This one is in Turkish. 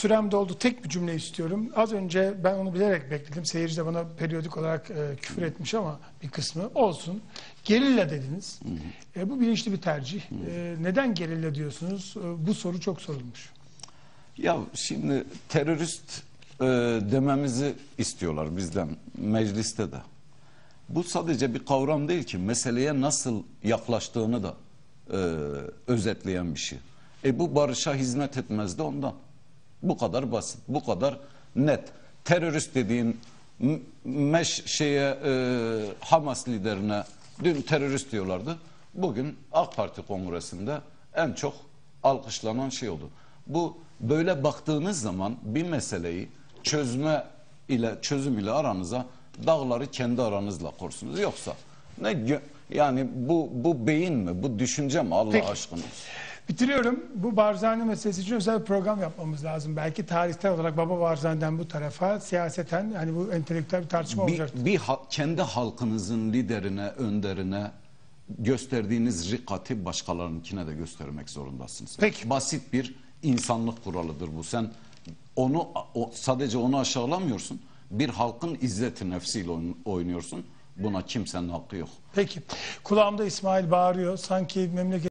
Sürem doldu. Tek bir cümle istiyorum. Az önce ben onu bilerek bekledim. Seyirci de bana periyodik olarak küfür etmiş ama bir kısmı olsun. Gerilla dediniz. Bu bilinçli bir tercih. Neden gerilla diyorsunuz? Bu soru çok sorulmuş. Ya şimdi terörist dememizi istiyorlar bizden mecliste de. Bu sadece bir kavram değil ki, meseleye nasıl yaklaştığını da özetleyen bir şey. Bu barışa hizmet etmez de ondan. Bu kadar basit, bu kadar net. Terörist dediğin Hamas liderine dün terörist diyorlardı. Bugün AK Parti kongresinde en çok alkışlanan şey oldu. Bu böyle baktığınız zaman bir meseleyi çözüm ile aranıza dağları kendi aranızla korsunuz. Yoksa yani bu beyin mi, bu düşünce mi Allah Peki. aşkına? Bitiriyorum. Bu Barzani meselesi için özel bir program yapmamız lazım. Belki tarihsel olarak Baba Barzani'den bu tarafa siyaseten hani bu entelektüel bir tartışma olacak. Kendi halkınızın liderine, önderine gösterdiğiniz rikati başkalarınınkine de göstermek zorundasınız. Peki. Basit bir insanlık kuralıdır bu. Sen sadece onu aşağılamıyorsun. Bir halkın izzeti nefsiyle oynuyorsun. Buna kimsenin hakkı yok. Peki. Kulağımda İsmail bağırıyor. Sanki memleket